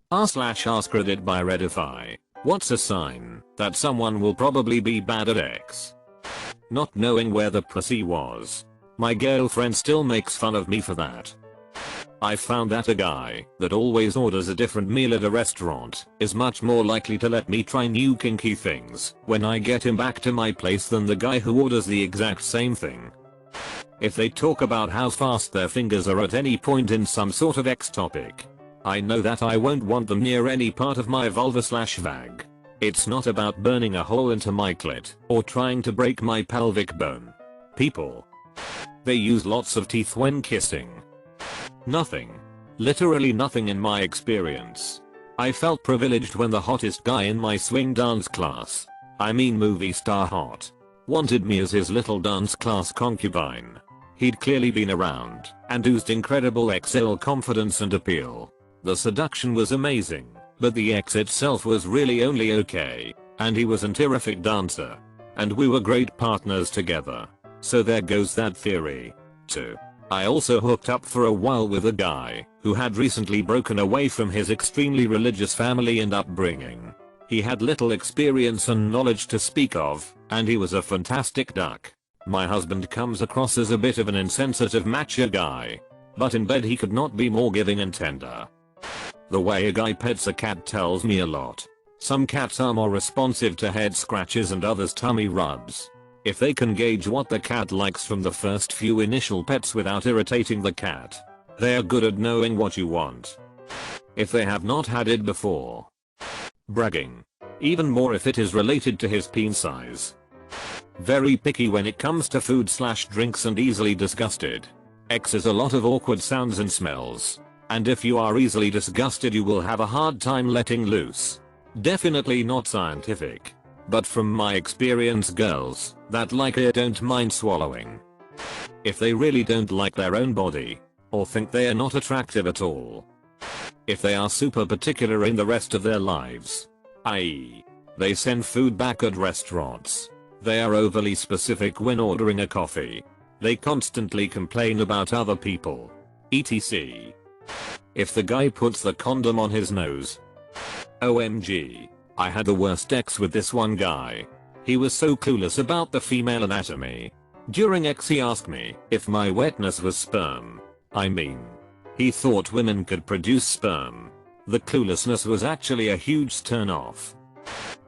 r/askreddit by Reddify. What's a sign that someone will probably be bad at X? Not knowing where the pussy was. My girlfriend still makes fun of me for that. I found that a guy that always orders a different meal at a restaurant is much more likely to let me try new kinky things when I get him back to my place than the guy who orders the exact same thing. If they talk about how fast their fingers are at any point in some sort of X topic, I know that I won't want them near any part of my vulva/vag. It's not about burning a hole into my clit or trying to break my pelvic bone. People. They use lots of teeth when kissing. Nothing. Literally nothing in my experience. I felt privileged when the hottest guy in my swing dance class, I mean movie star hot, wanted me as his little dance class concubine. He'd clearly been around and oozed incredible XL confidence and appeal. The seduction was amazing, but the X itself was really only okay, and he was a terrific dancer. And we were great partners together. So there goes that theory. 2. I also hooked up for a while with a guy who had recently broken away from his extremely religious family and upbringing. He had little experience and knowledge to speak of, and he was a fantastic duck. My husband comes across as a bit of an insensitive macho guy, but in bed he could not be more giving and tender. The way a guy pets a cat tells me a lot. Some cats are more responsive to head scratches and others tummy rubs. If they can gauge what the cat likes from the first few initial pets without irritating the cat, they are good at knowing what you want. If they have not had it before. Bragging. Even more if it is related to his peen size. Very picky when it comes to food/drinks and easily disgusted. X is a lot of awkward sounds and smells. And if you are easily disgusted you will have a hard time letting loose. Definitely not scientific. But from my experience, girls that like it don't mind swallowing. If they really don't like their own body, or think they are not attractive at all. If they are super particular in the rest of their lives, i.e., they send food back at restaurants. They are overly specific when ordering a coffee. They constantly complain about other people, etc. If the guy puts the condom on his nose. OMG. I had the worst X with this one guy. He was so clueless about the female anatomy. During X he asked me if my wetness was sperm. I mean, he thought women could produce sperm. The cluelessness was actually a huge turn off.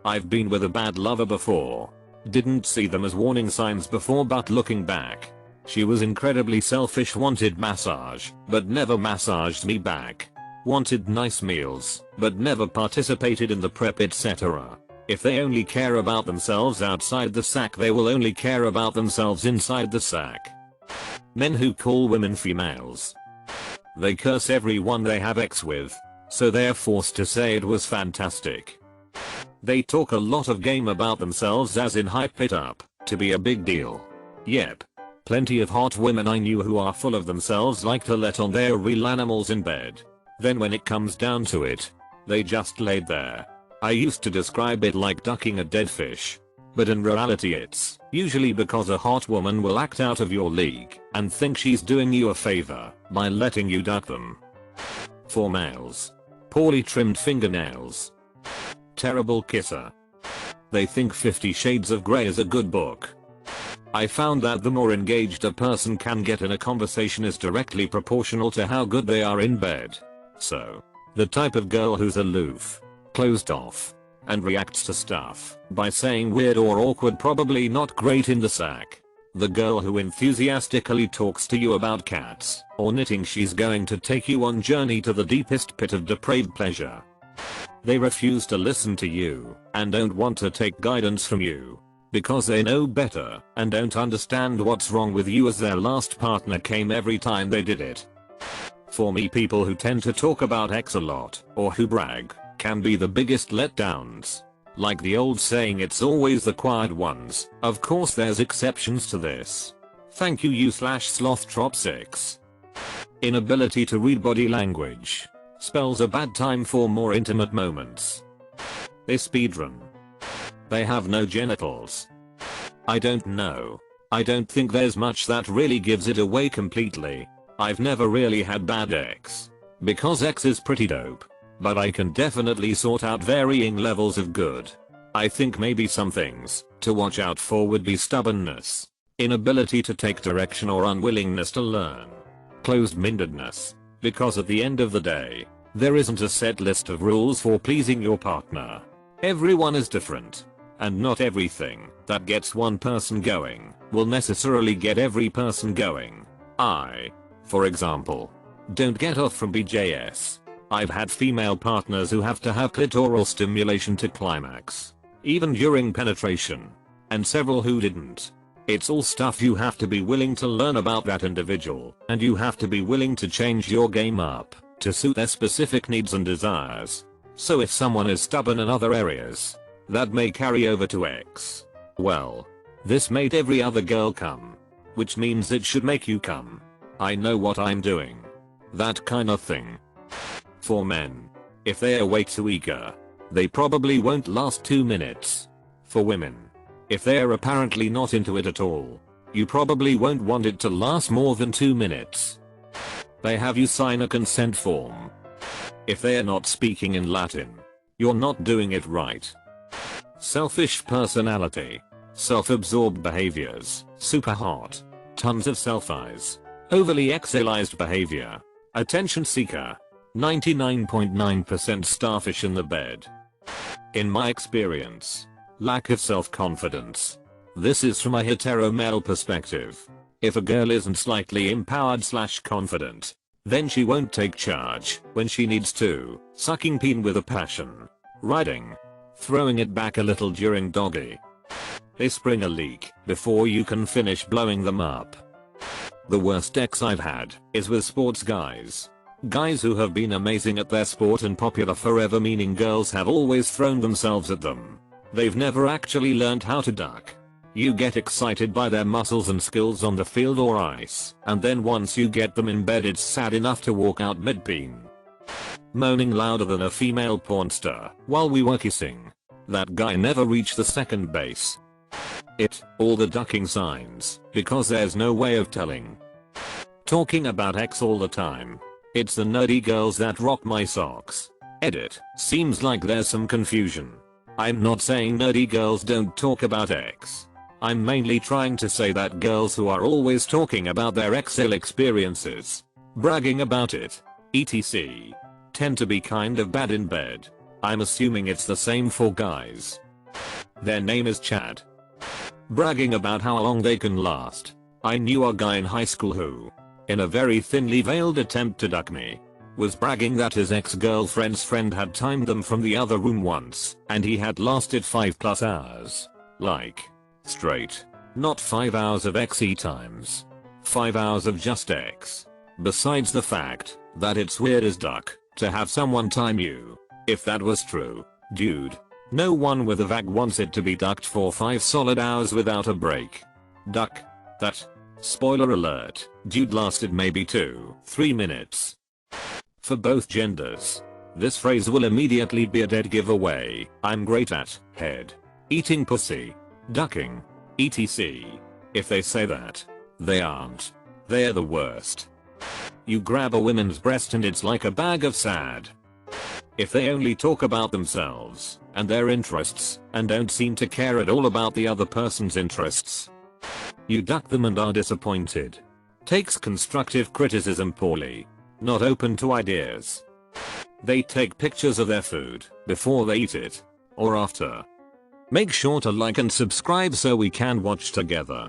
I've been with a bad lover before. Didn't see them as warning signs before, but looking back, she was incredibly selfish, wanted massage, but never massaged me back. Wanted nice meals, but never participated in the prep, etc. If they only care about themselves outside the sack, they will only care about themselves inside the sack. Men who call women females. They curse everyone they have X with, so they are forced to say it was fantastic. They talk a lot of game about themselves, as in hype it up to be a big deal. Yep. Plenty of hot women I knew who are full of themselves like to let on they're real animals in bed. Then when it comes down to it, they just laid there. I used to describe it like ducking a dead fish. But in reality it's usually because a hot woman will act out of your league and think she's doing you a favor by letting you duck them. For males. Poorly trimmed fingernails. Terrible kisser. They think 50 Shades of Grey is a good book. I found that the more engaged a person can get in a conversation is directly proportional to how good they are in bed. So, the type of girl who's aloof, closed off, and reacts to stuff by saying weird or awkward, probably not great in the sack. The girl who enthusiastically talks to you about cats or knitting, she's going to take you on journey to the deepest pit of depraved pleasure. They refuse to listen to you and don't want to take guidance from you because they know better and don't understand what's wrong with you, as their last partner came every time they did it. For me, people who tend to talk about X a lot or who brag can be the biggest letdowns. Like the old saying, it's always the quiet ones. Of course there's exceptions to this. Thank you u/slothdrop6. Inability to read body language. Spells a bad time for more intimate moments. They speedrun. They have no genitals. I don't know. I don't think there's much that really gives it away completely. I've never really had bad X. Because X is pretty dope. but I can definitely sort out varying levels of good. I think maybe some things to watch out for would be stubbornness, inability to take direction or unwillingness to learn, closed-mindedness, because at the end of the day, there isn't a set list of rules for pleasing your partner. Everyone is different, and not everything that gets one person going will necessarily get every person going. For example, don't get off from BJS. I've had female partners who have to have clitoral stimulation to climax, even during penetration, and several who didn't. It's all stuff you have to be willing to learn about that individual, and you have to be willing to change your game up to suit their specific needs and desires. So if someone is stubborn in other areas, that may carry over to X. Well, this made every other girl come, which means it should make you come. I know what I'm doing. That kind of thing. For men, if they are way too eager, they probably won't last 2 minutes. For women, if they are apparently not into it at all, you probably won't want it to last more than 2 minutes. They have you sign a consent form. If they are not speaking in Latin, you're not doing it right. Selfish personality, self-absorbed behaviors, super hot, tons of self-eyes, overly sexualized behavior, attention seeker, 99.9% starfish in the bed. In my experience, lack of self-confidence. This is from a hetero male perspective. If a girl isn't slightly empowered/confident, then she won't take charge when she needs to, sucking peen with a passion, riding, throwing it back a little during doggy. They spring a leak before you can finish blowing them up. The worst ex I've had is with sports guys. Guys who have been amazing at their sport and popular forever, meaning girls have always thrown themselves at them. They've never actually learned how to duck. You get excited by their muscles and skills on the field or ice, and then once you get them in bed it's sad enough to walk out mid-peen. Moaning louder than a female porn star while we were kissing. That guy never reached the second base. All the ducking signs, because there's no way of telling. Talking about X all the time. It's the nerdy girls that rock my socks. Edit. Seems like there's some confusion. I'm not saying nerdy girls don't talk about X. I'm mainly trying to say that girls who are always talking about their XL experiences, bragging about it, etc., tend to be kind of bad in bed. I'm assuming it's the same for guys. Their name is Chad. Bragging about how long they can last. I knew a guy in high school who, in a very thinly veiled attempt to duck me, was bragging that his ex-girlfriend's friend had timed them from the other room once, and he had lasted 5+ hours. Like, straight. Not 5 hours of XE times. 5 hours of just X. Besides the fact that it's weird as duck to have someone time you. If that was true, dude, no one with a vag wants it to be ducked for 5 solid hours without a break. Duck that. Spoiler alert, dude lasted maybe 2-3 minutes. For both genders, this phrase will immediately be a dead giveaway. I'm great at head, eating pussy, ducking, etc. If they say that, they aren't. They're the worst. You grab a woman's breast and it's like a bag of sad. If they only talk about themselves and their interests and don't seem to care at all about the other person's interests, you duck them and are disappointed. Takes constructive criticism poorly. Not open to ideas. They take pictures of their food before they eat it, or after. Make sure to like and subscribe so we can watch together.